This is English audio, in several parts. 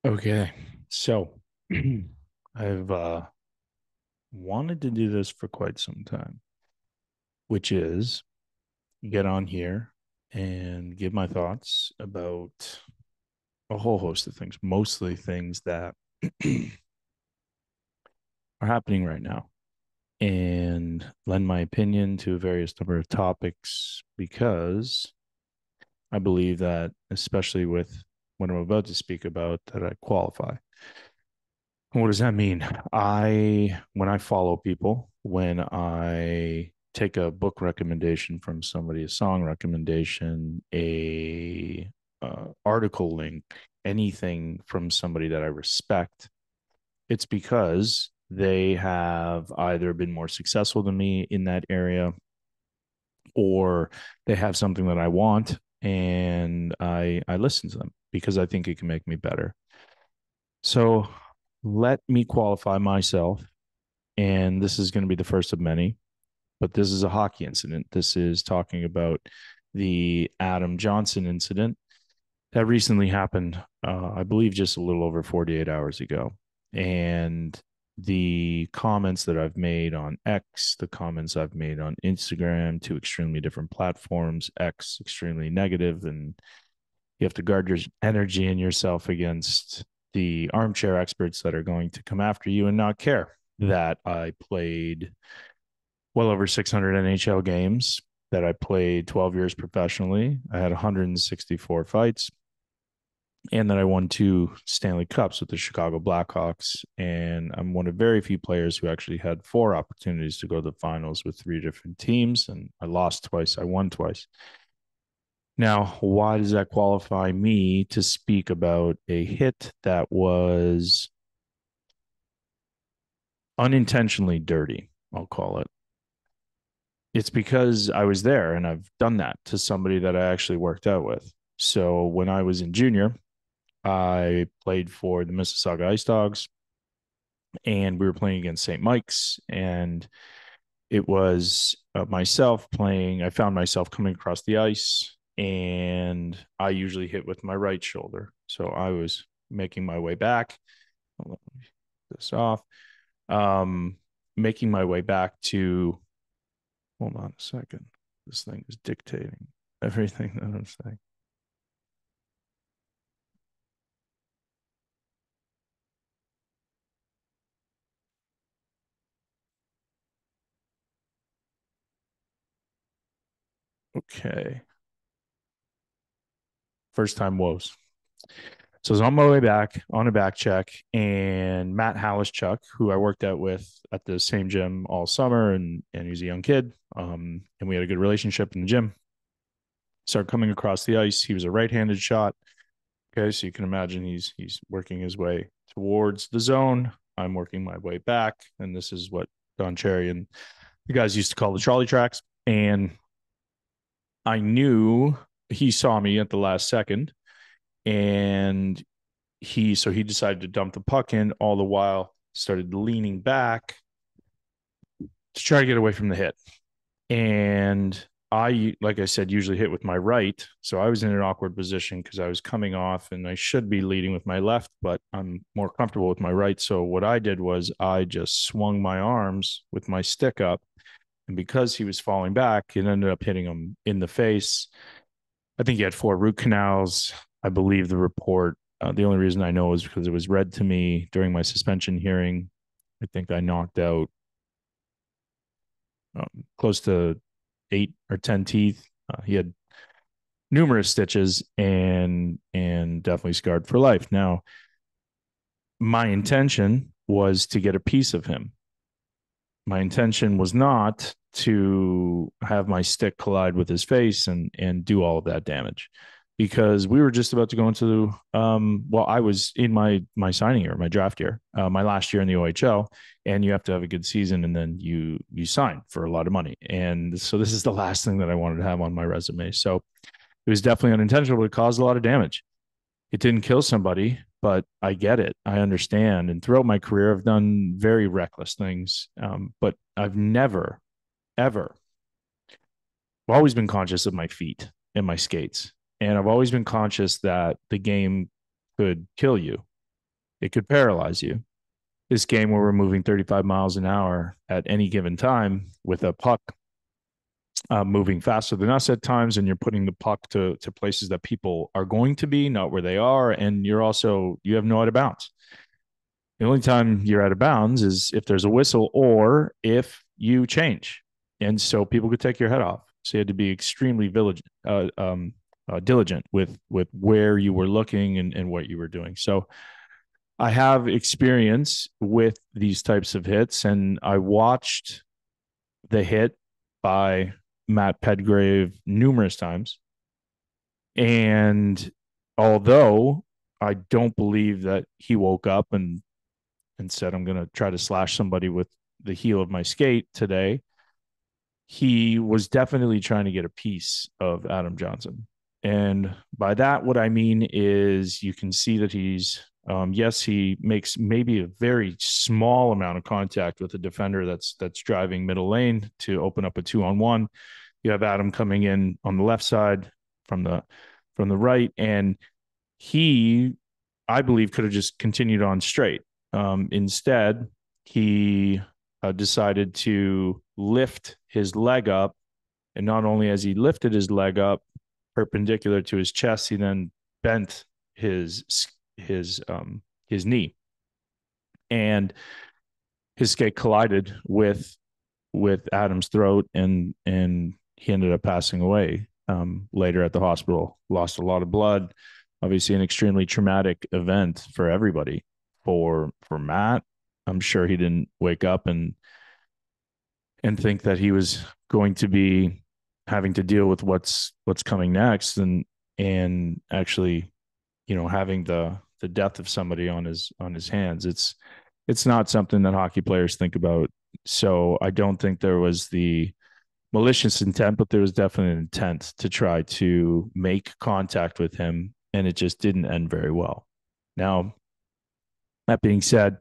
Okay. So I've wanted to do this for quite some time, which is get on here and give my thoughts about a whole host of things, mostly things that are happening right now, and lend my opinion to various number of topics because I believe that, especially with what I'm about to speak about, that I qualify. What does that mean? When I follow people, when I take a book recommendation from somebody, a song recommendation, a article link, anything from somebody that I respect, it's because they have either been more successful than me in that area, or they have something that I want, and I listen to them because I think it can make me better. So let me qualify myself, and this is going to be the first of many, but this is a hockey incident. This is talking about the Adam Johnson incident that recently happened, I believe, just a little over 48 hours ago. And the comments that I've made on X, the comments I've made on Instagram, two extremely different platforms. X, extremely negative, and you have to guard your energy and yourself against the armchair experts that are going to come after you and not care that I played well over 600 NHL games, that I played 12 years professionally. I had 164 fights, and that I won two Stanley Cups with the Chicago Blackhawks. And I'm one of very few players who actually had four opportunities to go to the finals with three different teams. And I lost twice, I won twice. Now, why does that qualify me to speak about a hit that was unintentionally dirty? I'll call it. It's because I was there and I've done that to somebody that I actually worked out with. So when I was in junior, I played for the Mississauga Ice Dogs, and we were playing against St. Mike's, and it was myself playing. I found myself coming across the ice, and I usually hit with my right shoulder. So I was making my way back. Let me get this off. Um, Making my way back to. Hold on a second. This thing is dictating everything that I'm saying. Okay. First time woes. So I was on my way back on a back check, and Matt Hallischuk, who I worked out with at the same gym all summer, and he's a young kid, and we had a good relationship in the gym. Started coming across the ice. He was a right-handed shot. Okay, so you can imagine he's working his way towards the zone. I'm working my way back, and this is what Don Cherry and the guys used to call the trolley tracks. And I knew he saw me at the last second, and he decided to dump the puck in, all the while started leaning back to try to get away from the hit. And I, like I said, usually hit with my right. So I was in an awkward position because I was coming off and I should be leading with my left, but I'm more comfortable with my right. So what I did was I just swung my arms with my stick up. And because he was falling back, it ended up hitting him in the face. I think he had four root canals. I believe the report. The only reason I know is because it was read to me during my suspension hearing. I think I knocked out close to 8 or 10 teeth. He had numerous stitches, and definitely scarred for life. Now, my intention was to get a piece of him. My intention was not to have my stick collide with his face and do all of that damage, because we were just about to go into I was in my signing year, my draft year, my last year in the OHL, and you have to have a good season, and then you sign for a lot of money. And so this is the last thing that I wanted to have on my resume. So it was definitely unintentional, but it caused a lot of damage. It didn't kill somebody, but I get it. I understand. And throughout my career, I've done very reckless things, but I've never, ever, I've always been conscious of my feet and my skates. And I've always been conscious that the game could kill you. It could paralyze you. This game where we're moving 35 miles an hour at any given time with a puck moving faster than us at times, and you're putting the puck to places that people are going to be, not where they are, and you have no out of bounds. The only time you're out of bounds is if there's a whistle or if you change, and so people could take your head off. So you had to be extremely diligent with where you were looking and what you were doing. So I have experience with these types of hits, and I watched the hit by Matt Petgrave numerous times. And although I don't believe that he woke up and said, I'm going to try to slash somebody with the heel of my skate today, he was definitely trying to get a piece of Adam Johnson. And by that, what I mean is you can see that yes, he makes maybe a very small amount of contact with a defender that's driving middle lane to open up a 2-on-1. You have Adam coming in on the left side from the right, and he, I believe, could have just continued on straight. Instead, he decided to lift his leg up, and not only as he lifted his leg up perpendicular to his chest, he then bent his knee, and his skate collided with Adam's throat, and he ended up passing away later at the hospital. Lost a lot of blood. Obviously, an extremely traumatic event for everybody. For Matt, I'm sure he didn't wake up and think that he was going to be having to deal with what's coming next, and actually, having the death of somebody on his hands. It's not something that hockey players think about. So I don't think there was the malicious intent, but there was definitely an intent to try to make contact with him, and it just didn't end very well. Now, that being said,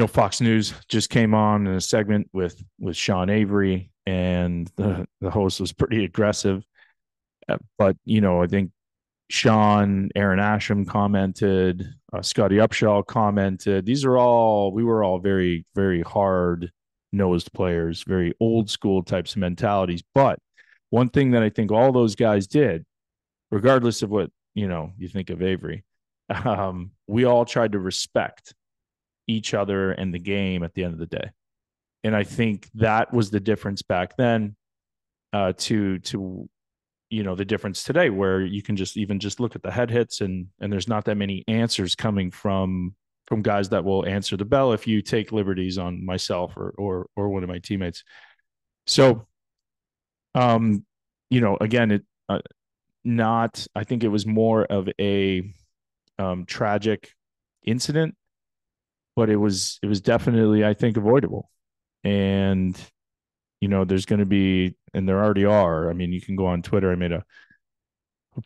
Fox News just came on in a segment with Sean Avery, and the host was pretty aggressive. But I think Aaron Asham commented, Scotty Upshall commented. We were all very, very hard nosed players, very old school types of mentalities. But one thing that I think all those guys did, regardless of what, you think of Avery, we all tried to respect each other and the game at the end of the day. And I think that was the difference back then to the difference today, where you can just look at the head hits, and there's not that many answers coming from guys that will answer the bell if you take liberties on myself or one of my teammates. So, again, I think it was more of a tragic incident, but it was definitely, I think, avoidable. And there's going to be, and there already are. I mean, you can go on Twitter. I made a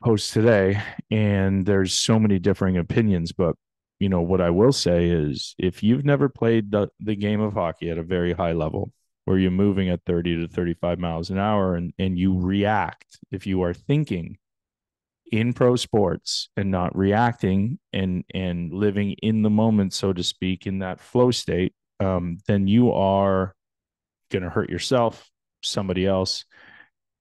post today, and there's so many differing opinions. But what I will say is, if you've never played the game of hockey at a very high level, where you're moving at 30 to 35 miles an hour, and you react, if you are thinking in pro sports and not reacting and living in the moment, so to speak, in that flow state, then you are going to hurt yourself, somebody else.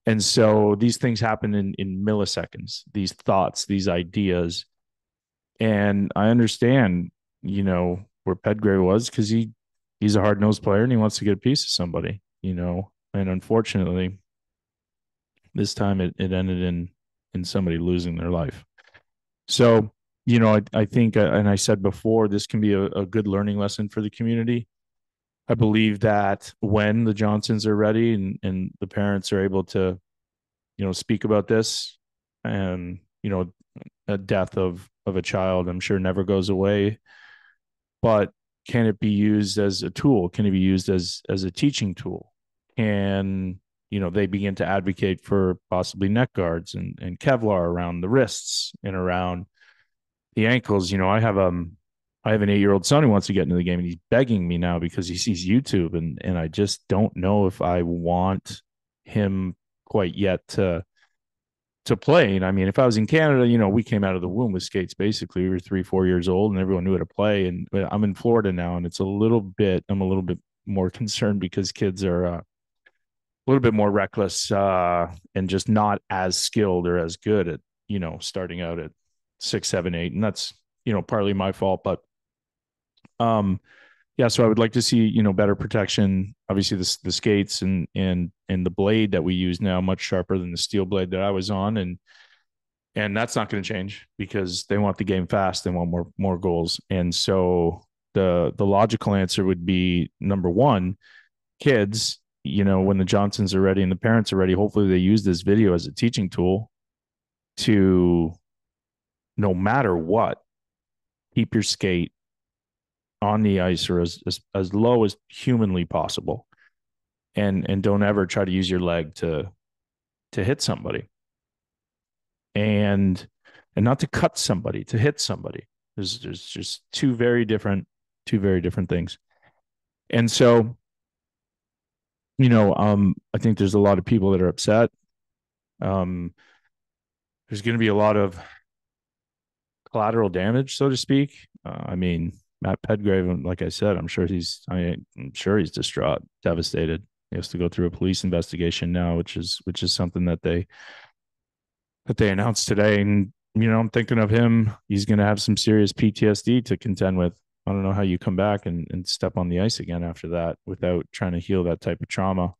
And so these things happen in milliseconds, these thoughts, these ideas. And I understand, where Petgrave was, because he's a hard-nosed player and he wants to get a piece of somebody, and unfortunately, this time it ended in somebody losing their life. So, I think, and I said before, this can be a good learning lesson for the community. I believe that when the Johnsons are ready and the parents are able to, speak about this, and, a death of a child, I'm sure, never goes away. But can it be used as a tool? Can it be used as a teaching tool? And, they begin to advocate for possibly neck guards and Kevlar around the wrists and around the ankles. I have an 8-year-old son who wants to get into the game, and he's begging me now because he sees YouTube, and I just don't know if I want him quite yet to to playing. I mean, if I was in Canada, we came out of the womb with skates. Basically, we were 3, 4 years old, and everyone knew how to play. And I'm in Florida now, and I'm a little bit more concerned because kids are a little bit more reckless and just not as skilled or as good at starting out at 6, 7, 8, and that's partly my fault. But um, yeah, so I would like to see better protection. Obviously, the skates and the blade that we use now much sharper than the steel blade that I was on, and that's not going to change because they want the game fast. They want more goals, and so the logical answer would be number one, kids. When the Johnsons are ready and the parents are ready, hopefully they use this video as a teaching tool to, no matter what, keep your skate on the ice or as low as humanly possible, and don't ever try to use your leg to hit somebody, and not to cut somebody, to hit somebody. There's just two very different things. And so I think there's a lot of people that are upset. um there's going to be a lot of collateral damage, so to speak. I mean, Matt Petgrave, like I said, I'm sure he's distraught, devastated. He has to go through a police investigation now, which is something that they announced today. And I'm thinking of him. He's going to have some serious PTSD to contend with. I don't know how you come back and step on the ice again after that without trying to heal that type of trauma.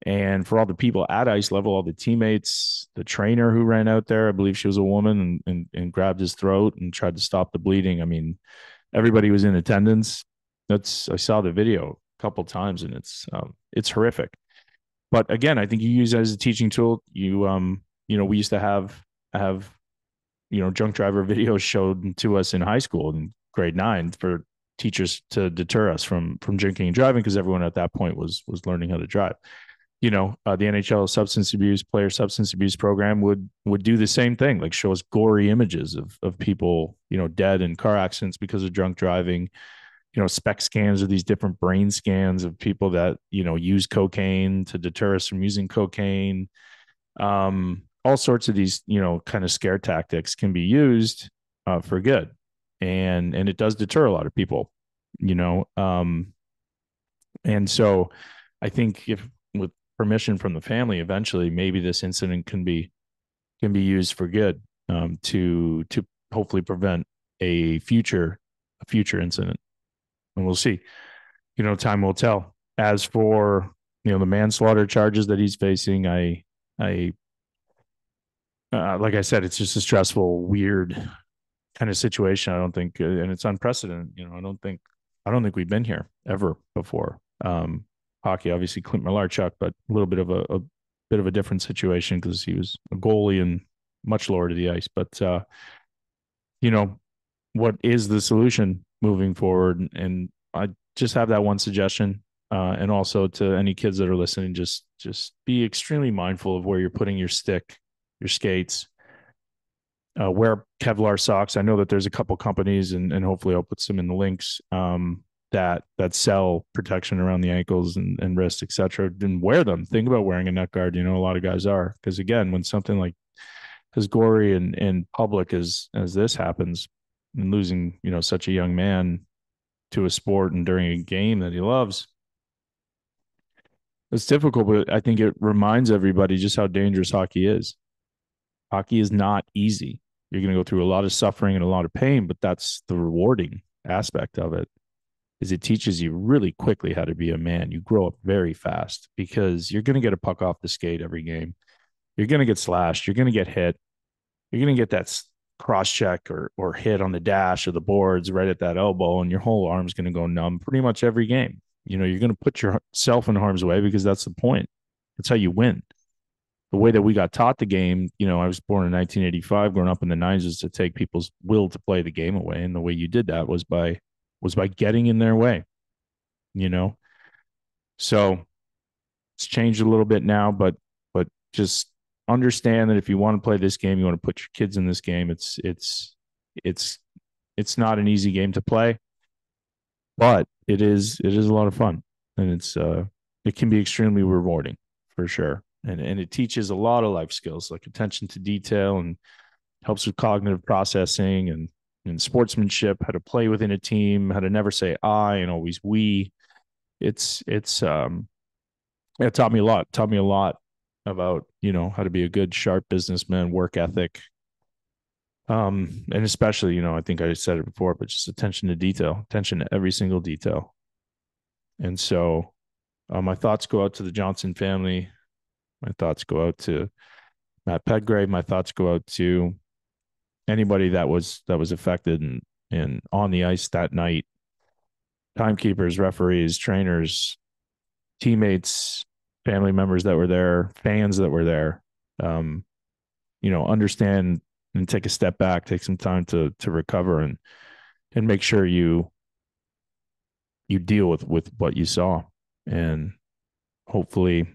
And for all the people at ice level, all the teammates, the trainer who ran out there, I believe she was a woman, and grabbed his throat and tried to stop the bleeding. I mean, everybody was in attendance. I saw the video a couple times, and it's horrific. But again, I think you use it as a teaching tool. We used to have drunk driver videos showed to us in high school in grade 9 for teachers to deter us from drinking and driving, because everyone at that point was learning how to drive. The NHL player substance abuse program would do the same thing, like show us gory images of people, dead in car accidents because of drunk driving. Spec scans of these different brain scans of people that, use cocaine to deter us from using cocaine. All sorts of these, kind of scare tactics can be used for good. And it does deter a lot of people, you know. And so I think if with permission from the family, eventually maybe this incident can be used for good, to hopefully prevent a future incident. And we'll see. Time will tell. As for the manslaughter charges that he's facing, I like I said, it's just a stressful, weird kind of situation. I don't think, and it's unprecedented. I don't think we've been here ever before. Hockey, obviously, Clint Malarchuk, but a little bit of a bit of a different situation because he was a goalie and much lower to the ice. But you know, what is the solution moving forward? And I just have that one suggestion. And also to any kids that are listening, just be extremely mindful of where you're putting your stick, your skates. Wear Kevlar socks. I know that there's a couple companies, and hopefully I'll put some in the links, that sell protection around the ankles and wrists, etc. Then wear them. Think about wearing a neck guard. A lot of guys are, because again, when something like as gory and public as this happens, and losing such a young man to a sport and during a game that he loves, it's difficult. But I think it reminds everybody just how dangerous hockey is. Hockey is not easy. You're going to go through a lot of suffering and a lot of pain, but that's the rewarding aspect of it. Is it teaches you really quickly how to be a man. You grow up very fast because you're going to get a puck off the skate every game. You're going to get slashed. You're going to get hit. You're going to get that cross check or hit on the dash or the boards right at that elbow, and your whole arm's going to go numb pretty much every game. You're going to put yourself in harm's way because that's the point. That's how you win. The way that we got taught the game, I was born in 1985, growing up in the 90s, is to take people's will to play the game away. And the way you did that was by getting in their way, you know? So it's changed a little bit now, but just understand that if you want to play this game, you want to put your kids in this game. It's not an easy game to play, but it is a lot of fun, and it can be extremely rewarding for sure. and it teaches a lot of life skills like attention to detail and helps with cognitive processing and sportsmanship, how to play within a team, how to never say I and always we. It's it taught me a lot. Taught me a lot about how to be a good sharp businessman, work ethic, and especially I think I said it before, but just attention to detail, attention to every single detail. And so my thoughts go out to the Johnson family. My thoughts go out to Matt Petgrave. My thoughts go out to anybody that was affected and on the ice that night. Timekeepers, referees, trainers, teammates, family members that were there, fans that were there. Um, understand and take a step back, take some time to recover and make sure you deal with what you saw. And hopefully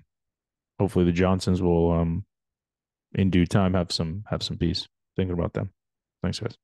hopefully the Johnsons will in due time have some peace. Thinking about them. Thanks, guys.